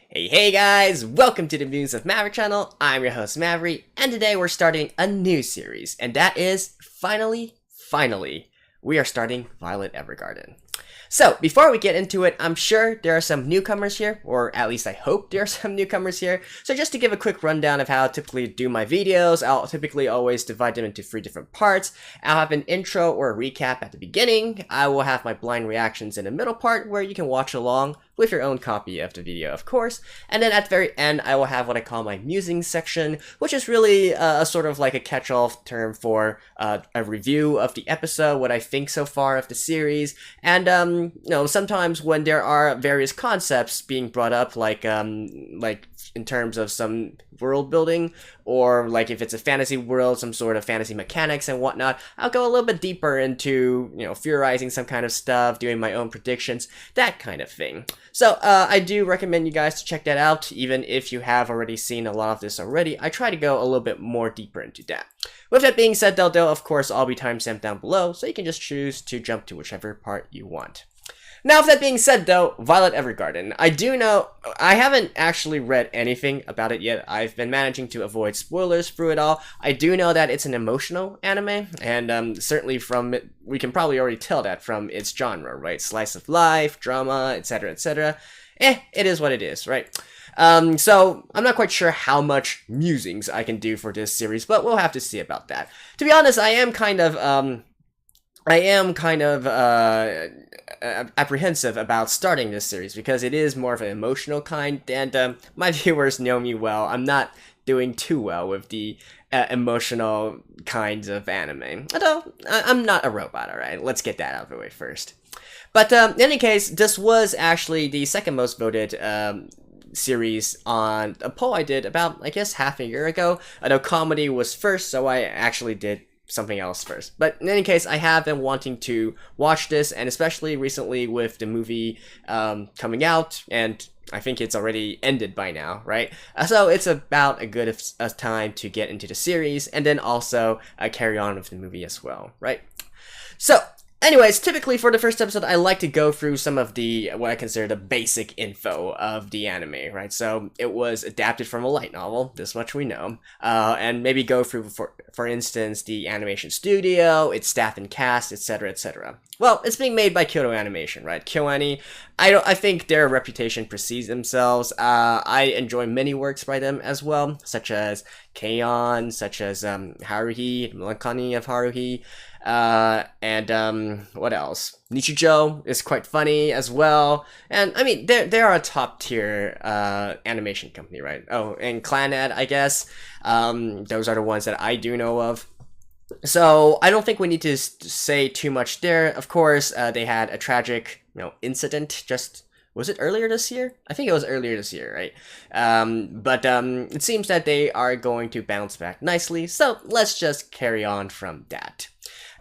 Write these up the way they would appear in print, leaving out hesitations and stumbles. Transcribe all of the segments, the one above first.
Hey guys, welcome to the Musings of Maverick channel. I'm your host Maverick, and today we're starting a new series, and that is finally, we are starting Violet Evergarden. So, before we get into it, I'm sure there are some newcomers here, or at least I hope there are some newcomers here. So just to give a quick rundown of how I typically do my videos, I'll typically always divide them into 3 different parts. I'll have an intro or a recap at the beginning. I will have my blind reactions in the middle part where you can watch along with your own copy of the video, of course. And then at the very end, I will have what I call my musings section, which is really a sort of like a catch-all term for a review of the episode, what I think so far of the series, and sometimes when there are various concepts being brought up, like in terms of some world building, or like if it's a fantasy world, some sort of fantasy mechanics and whatnot, I'll go a little bit deeper into, theorizing some kind of stuff, doing my own predictions, that kind of thing. So I do recommend you guys to check that out, even if you have already seen a lot of this already. I try to go a little bit more deeper into that. With that being said, though, of course, I'll be timestamped down below, so you can just choose to jump to whichever part you want. Now, with that being said, though, Violet Evergarden. I do know, I haven't actually read anything about it yet. I've been managing to avoid spoilers through it all. I do know that it's an emotional anime, and certainly from it, we can probably already tell that from its genre, right? Slice of life, drama, etc., etc. It is what it is, right? So I'm not quite sure how much musings I can do for this series, but we'll have to see about that. To be honest, I am kind of apprehensive about starting this series because it is more of an emotional kind, and my viewers know me well. I'm not doing too well with the emotional kinds of anime. Although, I'm not a robot, alright? Let's get that out of the way first. But in any case, this was actually the second most voted series on a poll I did about, I guess, half a year ago. I know comedy was first, so I actually did something else first. But in any case, I have been wanting to watch this, and especially recently with the movie coming out, and I think it's already ended by now, right? So it's about a good time to get into the series, and then also carry on with the movie as well, right? So, anyways, typically for the first episode, I like to go through some of the, what I consider the basic info of the anime, right? So, it was adapted from a light novel, this much we know, and maybe go through, for instance, the animation studio, its staff and cast, etc., etc. Well, it's being made by Kyoto Animation, right? KyoAni, I think their reputation precedes themselves. I enjoy many works by them as well, such as K-On!, such as Haruhi, Melancholy of Haruhi, and what else? Nichijou is quite funny as well, and I mean they're a top tier animation company, right? Oh, and Clannad, I guess. Those are the ones that I do know of. So I don't think we need to say too much there. Of course, they had a tragic, incident. Was it earlier this year? I think it was earlier this year, right? But it seems that they are going to bounce back nicely. So let's just carry on from that.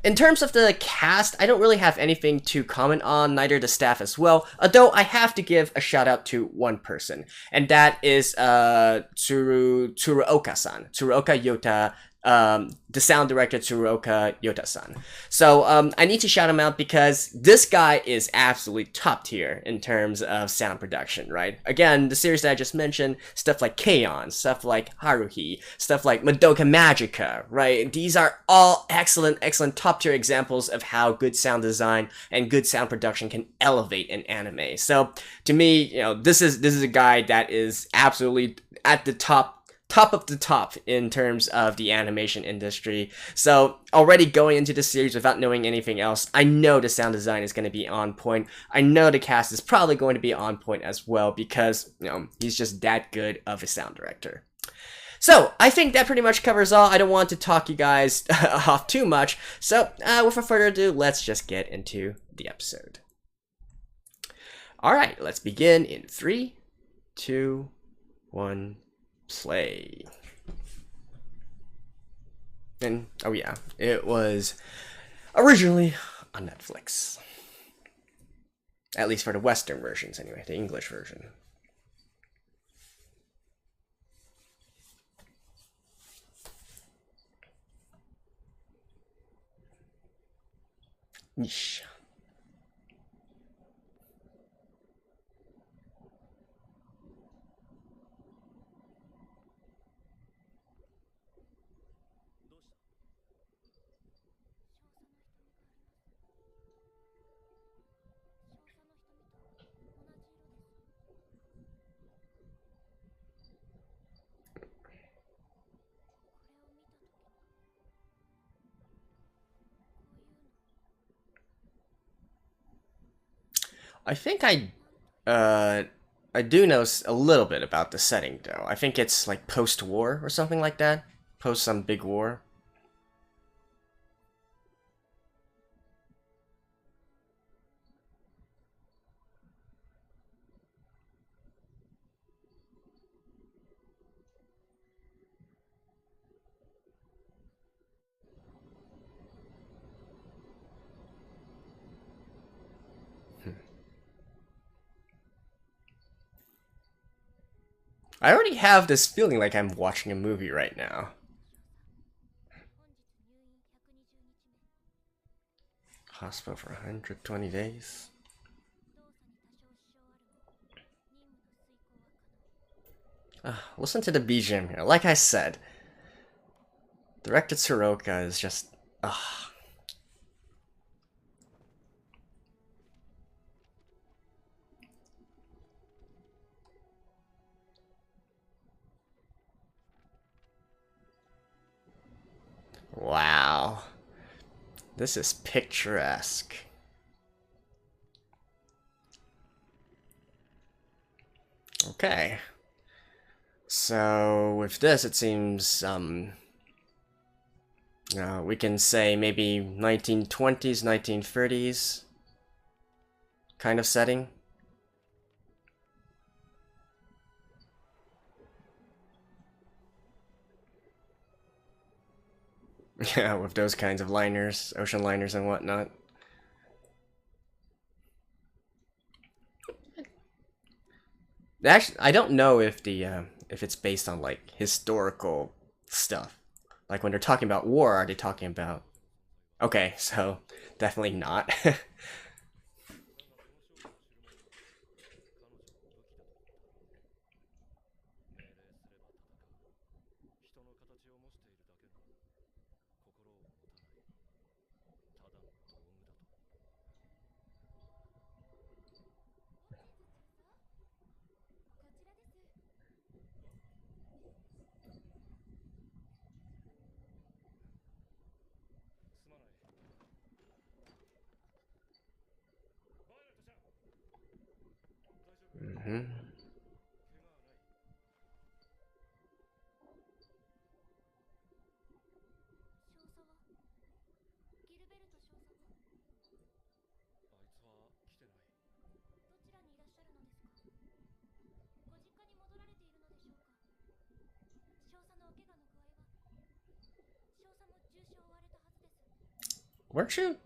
In terms of the cast, I don't really have anything to comment on, neither the staff as well, although I have to give a shout out to one person, and that is Tsuruoka-san, Tsuruoka Yota, the sound director Tsuruoka Yota-san. So I need to shout him out because this guy is absolutely top tier in terms of sound production, right? Again, the series that I just mentioned, stuff like K-On!, stuff like Haruhi, stuff like Madoka Magica, right? These are all excellent top tier examples of how good sound design and good sound production can elevate an anime. So to me, this is a guy that is absolutely at the top of the top in terms of the animation industry. So already going into the series without knowing anything else, I know the sound design is going to be on point. I know the cast is probably going to be on point as well because, he's just that good of a sound director. So, I think that pretty much covers all. I don't want to talk you guys off too much. So, without further ado, let's just get into the episode. Alright, let's begin in 3, 2, 1... play. And oh yeah, it was originally on Netflix, at least for the Western versions anyway, the English version. Yeesh. I think I do know a little bit about the setting though. I think it's like post-war or something like that. Post some big war. I already have this feeling like I'm watching a movie right now. Hospital for 120 days. Listen to the BGM here. Like I said, director Tsuruoka is just... Wow. This is picturesque. Okay. So with this, it seems we can say maybe 1920s, 1930s kind of setting. Yeah, with those kinds of liners, ocean liners and whatnot. Actually, I don't know if if it's based on like historical stuff. Like when they're talking about war, are they talking about? Okay, so definitely not. Mm-hmm. Weren't you?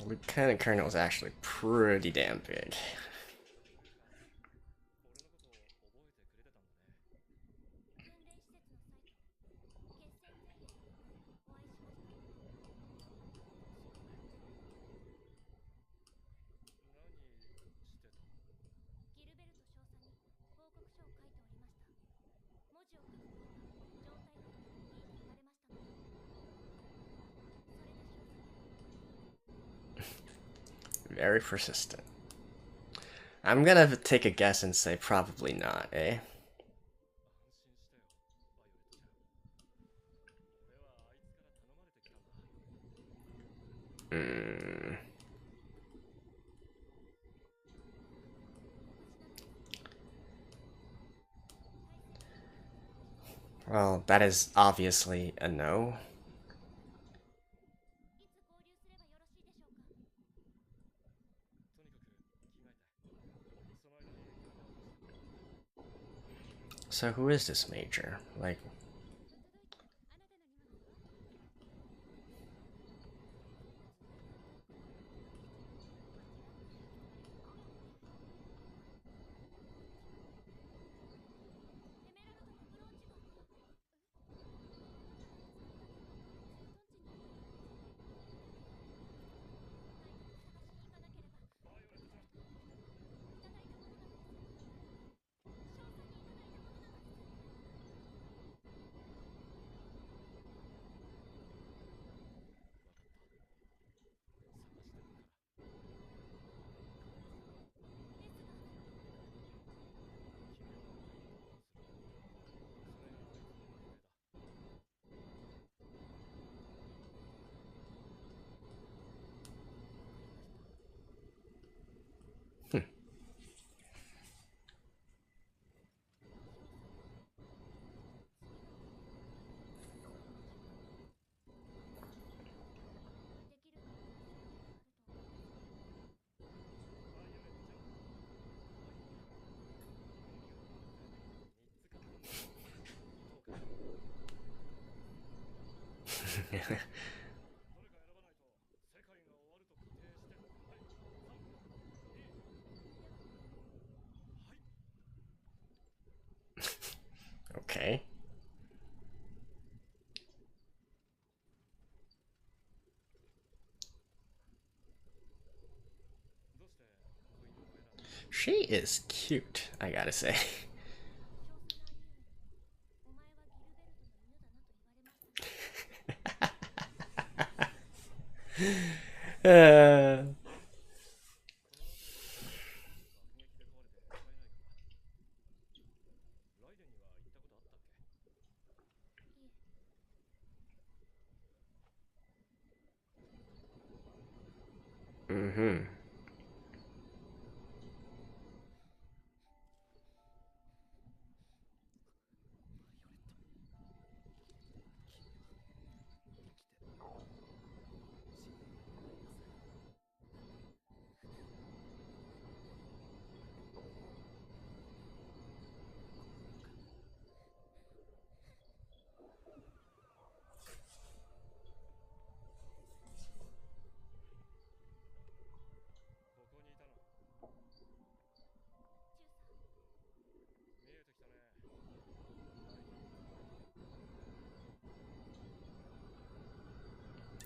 Lieutenant Colonel is actually pretty damn big. Very persistent. I'm gonna take a guess and say probably not, eh? Hmm. Well, that is obviously a no. So who is this major? Like... Okay. She is cute, I gotta say. uh... Mm-hmm.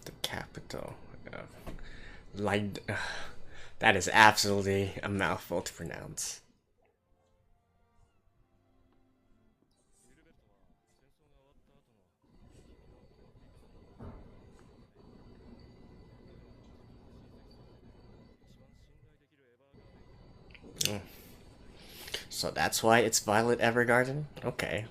The capital of Light. That is absolutely a mouthful to pronounce. Oh. So that's why it's Violet Evergarden? Okay.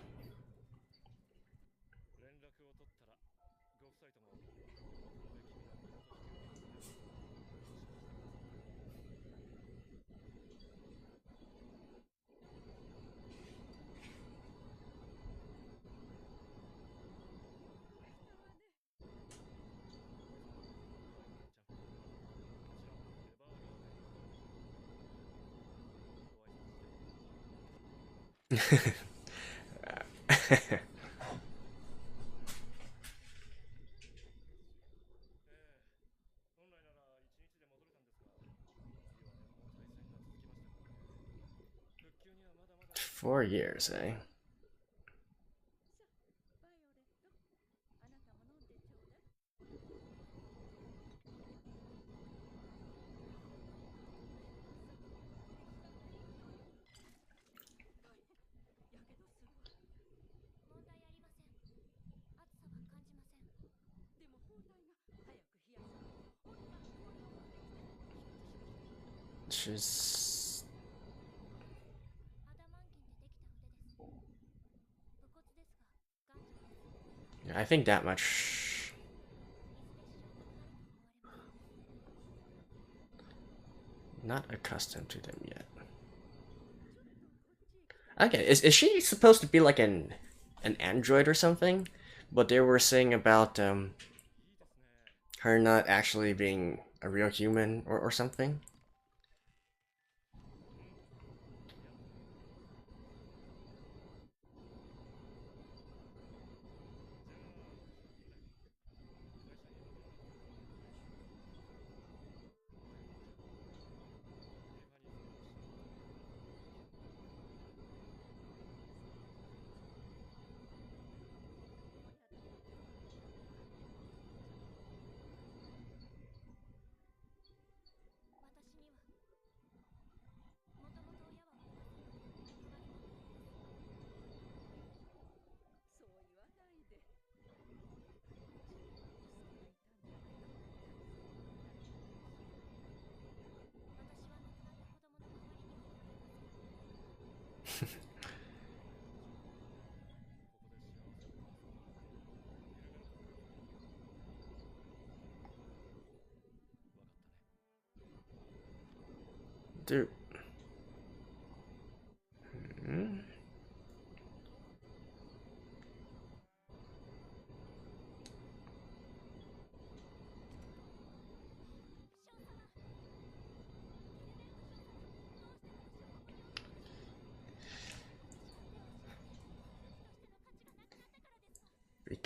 Four years, eh? She's... Yeah, I think that much. Not accustomed to them yet. Okay, is she supposed to be like an android or something? But they were saying about her not actually being a real human or something. Dude. Hmm?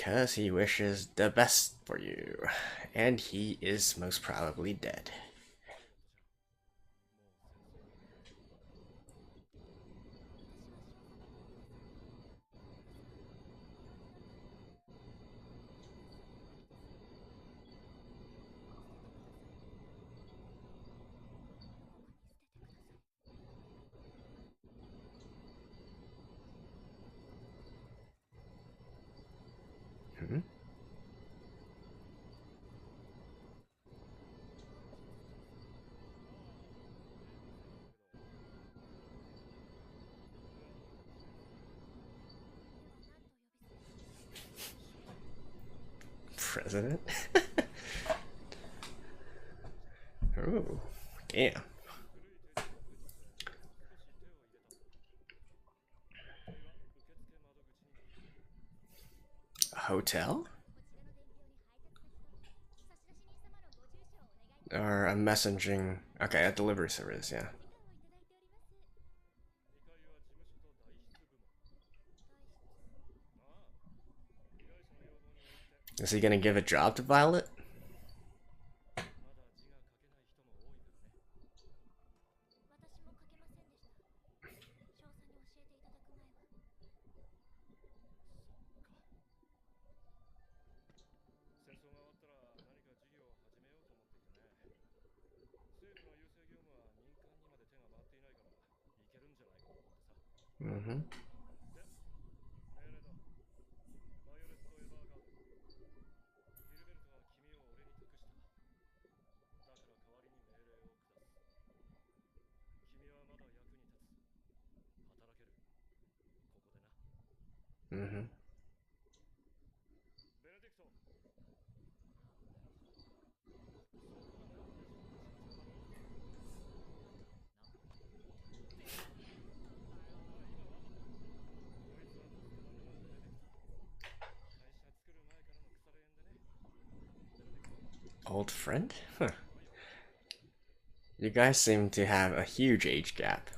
because he wishes the best for you, and he is most probably dead. Hmm? President? Oh, damn. A hotel? Or a messaging... Okay, a delivery service, yeah. Is he gonna give a job to Violet? Mm-hmm. Mm-hmm. Old friend? Huh. You guys seem to have a huge age gap.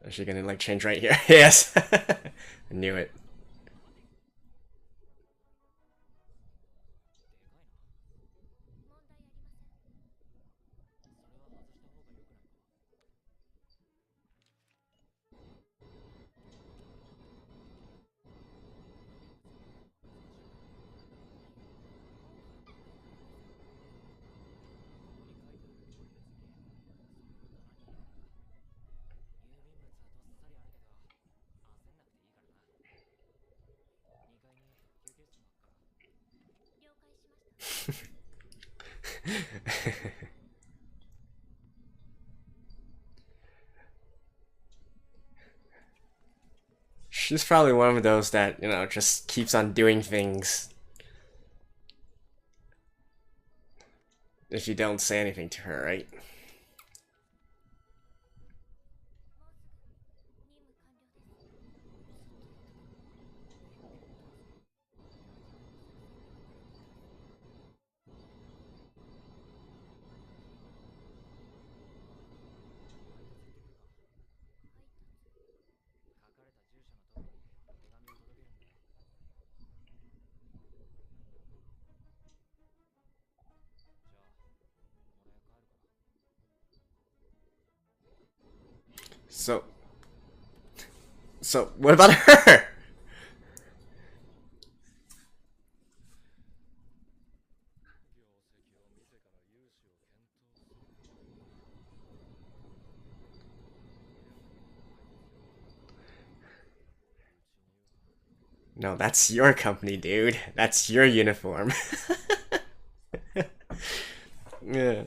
Is she gonna like change right here? Yes! I knew it. She's probably one of those that, you know, just keeps on doing things if you don't say anything to her, right? So what about her? No, that's your company, dude. That's your uniform. Yeah.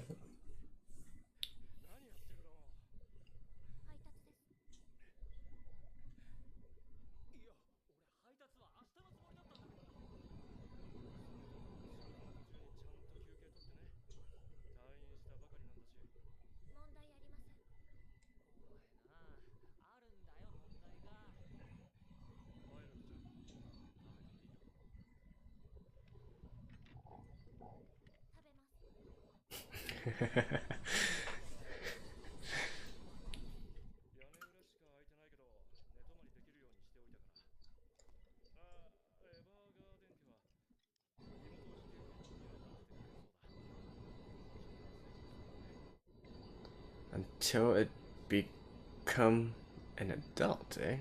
Until it become an adult, eh?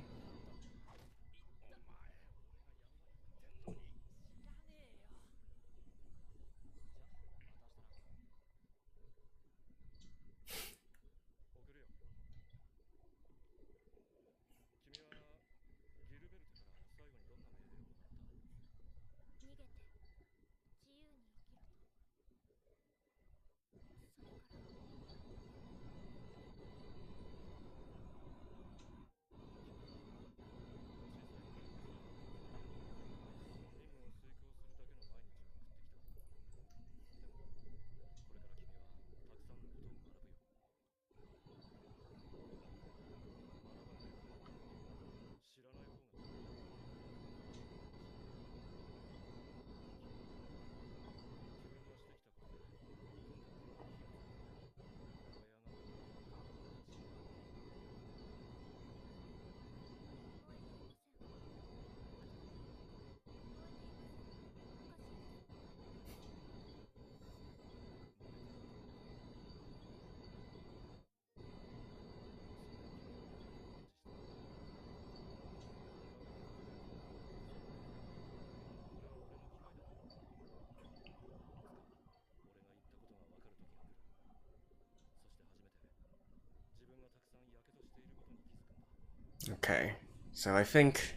Okay, so I think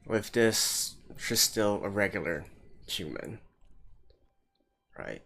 with this, she's still a regular human, right?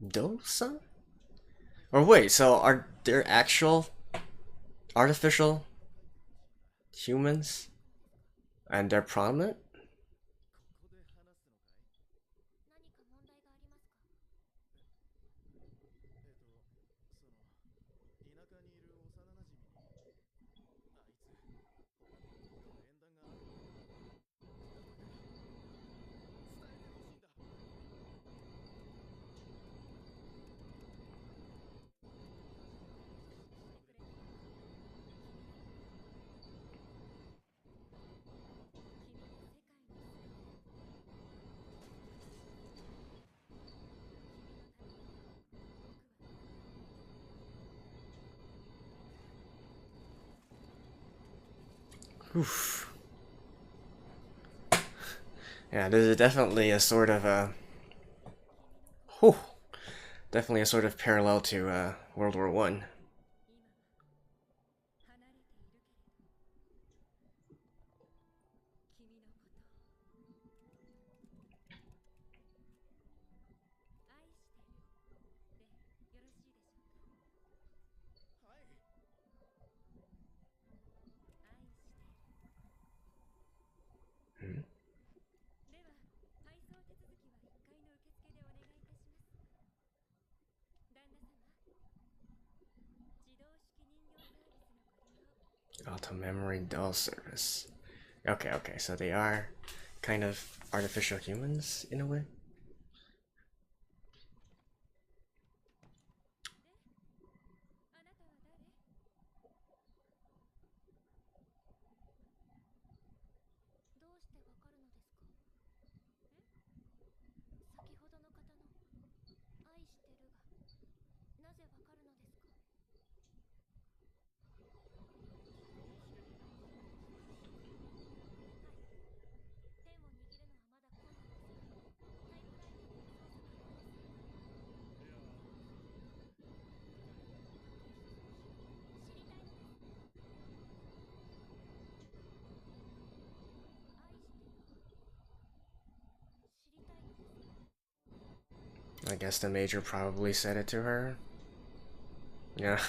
Dosa? Or wait, so are there actual artificial humans? And they're prominent? Oof. Yeah, this is definitely a sort of whew, definitely a sort of parallel to World War One. Hmm? Auto memory doll service. Okay, okay, so they are kind of artificial humans in a way. I guess the major probably said it to her. Yeah.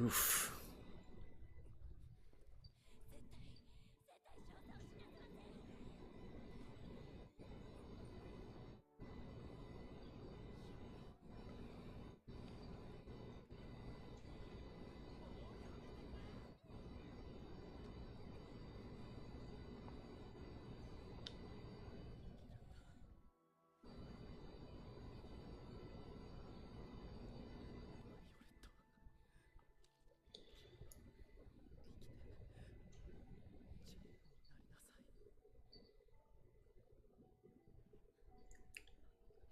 Oof.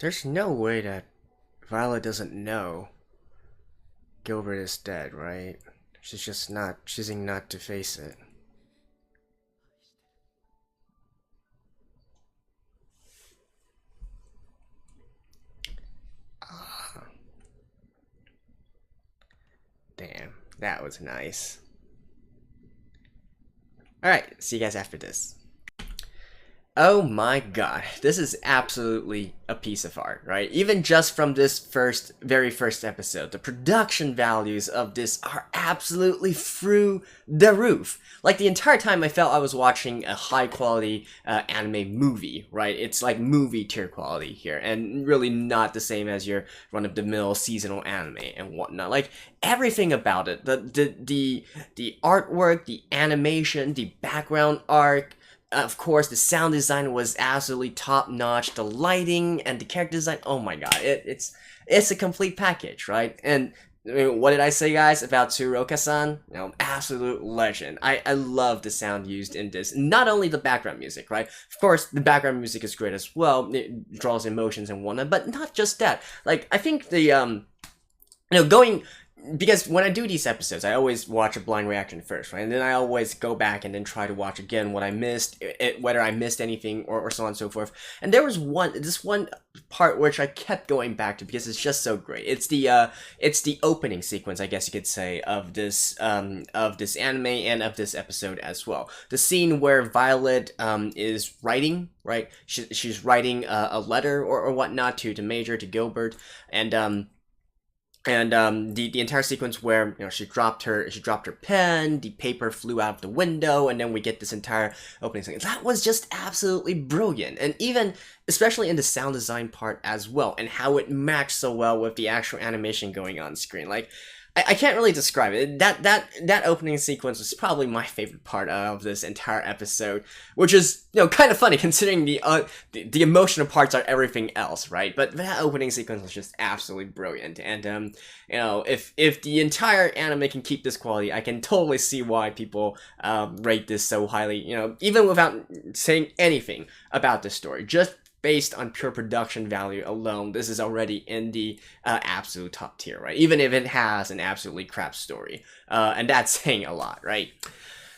There's no way that Violet doesn't know Gilbert is dead, right? She's just not choosing not to face it. Damn, that was nice. Alright, see you guys after this. Oh my god, this is absolutely a piece of art, right? Even just from this very first episode, the production values of this are absolutely through the roof. Like, the entire time I felt I was watching a high-quality anime movie, right? It's like movie tier quality here, and really not the same as your run-of-the-mill seasonal anime and whatnot. Like, everything about it, the artwork, the animation, the background art, of course, the sound design was absolutely top-notch. The lighting and the character design, oh my god, it's a complete package, right? And I mean, what did I say, guys, about Tsuruoka-san? You know, absolute legend. I love the sound used in this. Not only the background music, right? Of course, the background music is great as well. It draws emotions and whatnot, but not just that. Like, I think the, because when I do these episodes, I always watch a blind reaction first, right? And then I always go back and then try to watch again what I missed, whether I missed anything or so on and so forth. And there was this one part which I kept going back to because it's just so great. It's the opening sequence, I guess you could say, of this anime and of this episode as well. The scene where Violet is writing, right? She's writing a letter or whatnot to Major, to Gilbert, and the entire sequence where, you know, she dropped her pen, the paper flew out of the window, and then we get this entire opening sequence. That was just absolutely brilliant, and even especially in the sound design part as well, and how it matched so well with the actual animation going on screen. Like, I can't really describe it. That opening sequence was probably my favorite part of this entire episode, which is, you know, kind of funny considering the emotional parts are everything else, right? But that opening sequence was just absolutely brilliant, and you know, if the entire anime can keep this quality, I can totally see why people rate this so highly. You know, even without saying anything about the story, just based on pure production value alone, this is already in the absolute top tier, right? Even if it has an absolutely crap story. And that's saying a lot, right?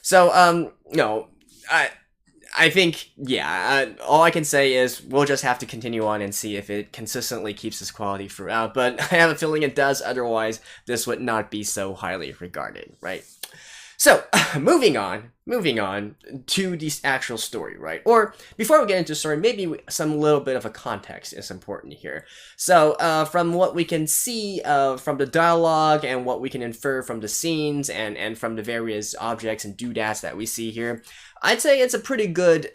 So, no, I think, yeah, all I can say is we'll just have to continue on and see if it consistently keeps this quality throughout, but I have a feeling it does, otherwise this would not be so highly regarded, right? So, moving on to the actual story, right? Or, before we get into the story, maybe some little bit of a context is important here. So, from what we can see from the dialogue and what we can infer from the scenes and from the various objects and doodads that we see here, I'd say it's a pretty good,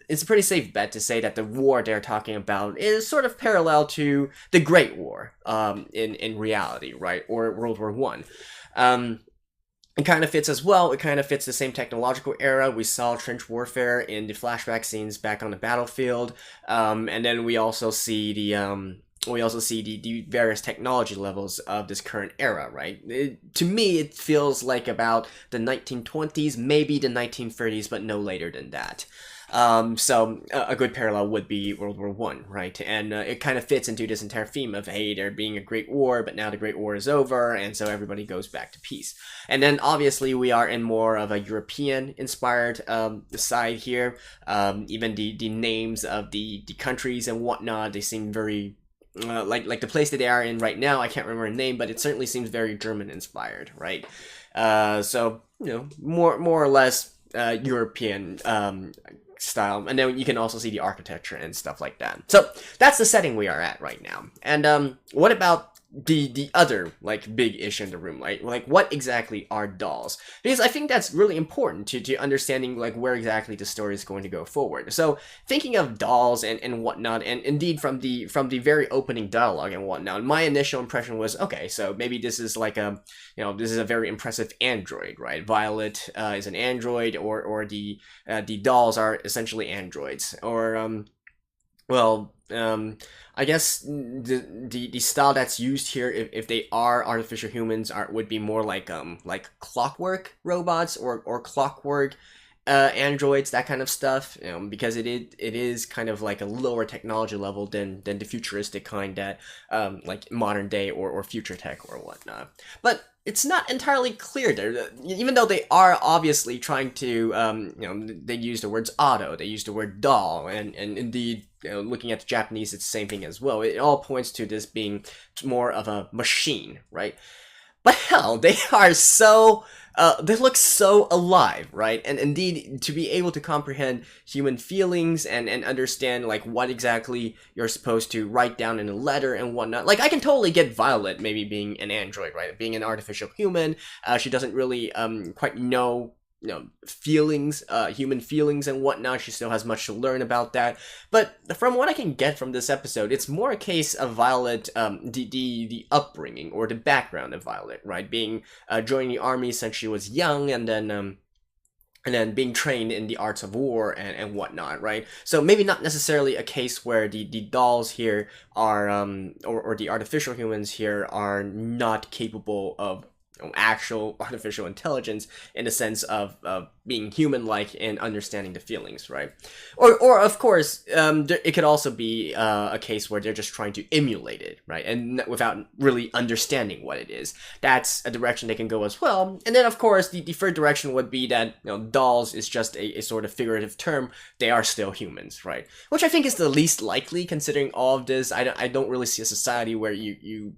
it's a pretty safe bet to say that the war they're talking about is sort of parallel to the Great War, in reality, right? Or World War I. it kind of fits as well. It kind of fits the same technological era. We saw trench warfare in the flashback scenes back on the battlefield, and then we also see the various technology levels of this current era, right? To me, it feels like about the 1920s, maybe the 1930s, but no later than that. So a good parallel would be World War One, right? And it kind of fits into this entire theme of, hey, there being a Great War, but now the Great War is over, and so everybody goes back to peace. And then obviously we are in more of a European-inspired side here. Even the names of the countries and whatnot, they seem very like the place that they are in right now. I can't remember the name, but it certainly seems very German-inspired, right? So more or less European style, and then you can also see the architecture and stuff like that. So that's the setting we are at right now. And what about the other like big issue in the room, like what exactly are dolls? Because I think that's really important to understanding like where exactly the story is going to go forward. So thinking of dolls and whatnot, and indeed from the very opening dialogue and whatnot, my initial impression was, okay, so maybe this is like a this is a very impressive android, right? Violet is an android, or the dolls are essentially androids, or I guess the style that's used here, if they are artificial humans, would be more like clockwork robots or clockwork androids, that kind of stuff, because it is kind of like a lower technology level than the futuristic kind that like modern day or future tech or whatnot. But it's not entirely clear there, even though they are obviously trying to, they use the words auto, they use the word doll, and indeed, looking at the Japanese, it's the same thing as well. It all points to this being more of a machine, right? But hell, they are so, they look so alive, right? And indeed, to be able to comprehend human feelings and understand, like, what exactly you're supposed to write down in a letter and whatnot. Like, I can totally get Violet maybe being an android, right? Being an artificial human. She doesn't really quite know feelings, human feelings and whatnot. She still has much to learn about that. But from what I can get from this episode, it's more a case of Violet, the upbringing or the background of Violet, right? Being joining the army since she was young, and then being trained in the arts of war and whatnot, right? So maybe not necessarily a case where the dolls here are, or the artificial humans here are not capable of actual artificial intelligence in the sense of being human-like and understanding the feelings, right? Or of course, it could also be a case where they're just trying to emulate it, right? And without really understanding what it is. That's a direction they can go as well. And then, of course, the third direction would be that, dolls is just a sort of figurative term. They are still humans, right? Which I think is the least likely, considering all of this. I don't really see a society where you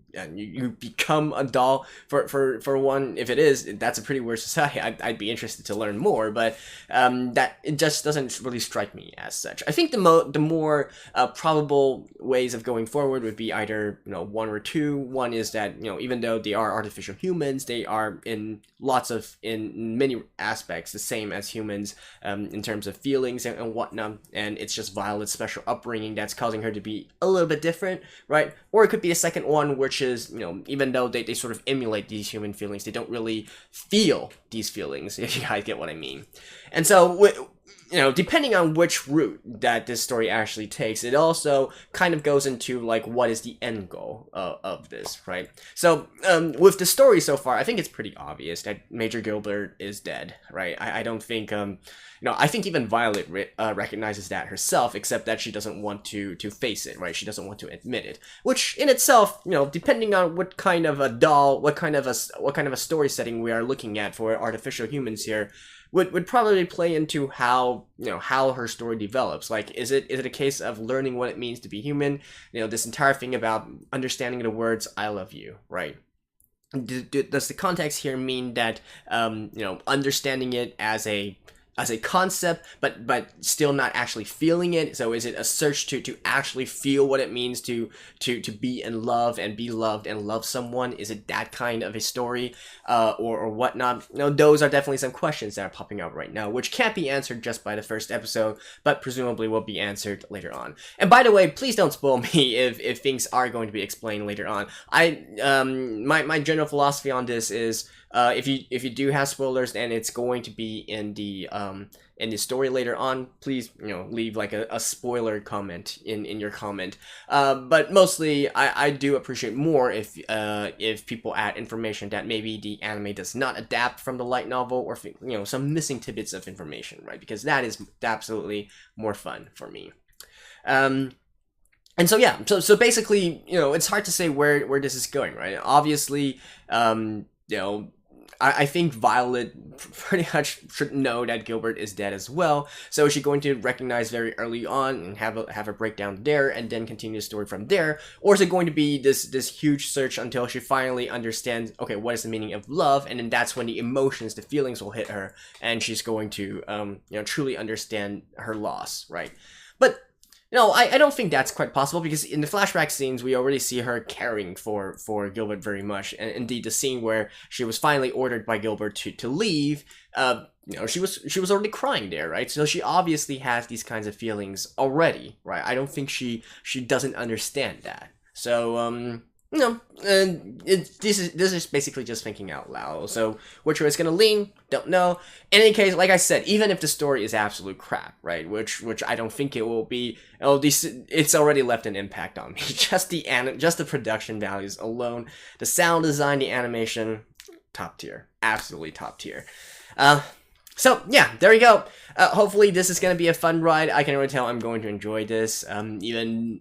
become a doll for one. If it is, that's a pretty weird society. I'd be interested to learn more. But that it just doesn't really strike me as such. I think the more probable ways of going forward would be either one or two. One is that even though they are artificial humans, they are in many aspects the same as humans in terms of feelings and whatnot, and it's just Violet's special upbringing that's causing her to be a little bit different, right? Or it could be a second one, which is even though they sort of emulate these human feelings, they don't really feel these feelings, if you guys get what I mean. And so, depending on which route that this story actually takes, it also kind of goes into, like, what is the end goal of this, right? So, with the story so far, I think it's pretty obvious that Major Gilbert is dead, right? I don't think, I think even Violet recognizes that herself, except that she doesn't want to face it, right? She doesn't want to admit it, which in itself, depending on what kind of a doll, what kind of a story setting we are looking at for artificial humans here, would probably play into how her story develops. Like, is it a case of learning what it means to be human? This entire thing about understanding the words "I love you," right? Does the context here mean that understanding it as a concept, but still not actually feeling it? So is it a search to actually feel what it means to be in love and be loved and love someone? Is it that kind of a story, or whatnot? Those are definitely some questions that are popping up right now, which can't be answered just by the first episode, but presumably will be answered later on. And by the way, please don't spoil me if things are going to be explained later on. My general philosophy on this is, if you do have spoilers, and it's going to be in the story later on, please leave like a spoiler comment in your comment. But mostly I do appreciate more if people add information that maybe the anime does not adapt from the light novel, or some missing tidbits of information, right? Because that is absolutely more fun for me. And so yeah, so basically, it's hard to say where this is going, right? Obviously, I think Violet pretty much should know that Gilbert is dead as well. So is she going to recognize very early on and have a breakdown there, and then continue the story from there, or is it going to be this huge search until she finally understands, okay, what is the meaning of love, and then that's when the emotions, the feelings will hit her, and she's going to truly understand her loss, right? But I don't think that's quite possible, because in the flashback scenes, we already see her caring for Gilbert very much. And indeed, the scene where she was finally ordered by Gilbert to leave, she was already crying there, right? So she obviously has these kinds of feelings already, right? I don't think she doesn't understand that. So, this is basically just thinking out loud. So which way it's gonna lean, don't know. In any case, like I said, even if the story is absolute crap, right, which I don't think it will be, it's already left an impact on me. Just the production values alone, the sound design, the animation, top tier, absolutely top tier. So yeah, there you go. Hopefully this is gonna be a fun ride. I can already tell I'm going to enjoy this, even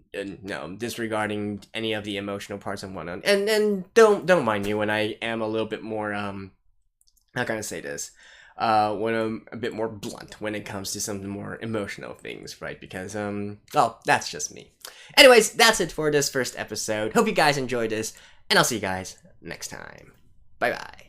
disregarding any of the emotional parts and whatnot. And don't mind me when I am a little bit more how can I say this? When I'm a bit more blunt when it comes to some more emotional things, right? Because well, that's just me. Anyways, that's it for this first episode. Hope you guys enjoyed this, and I'll see you guys next time. Bye bye.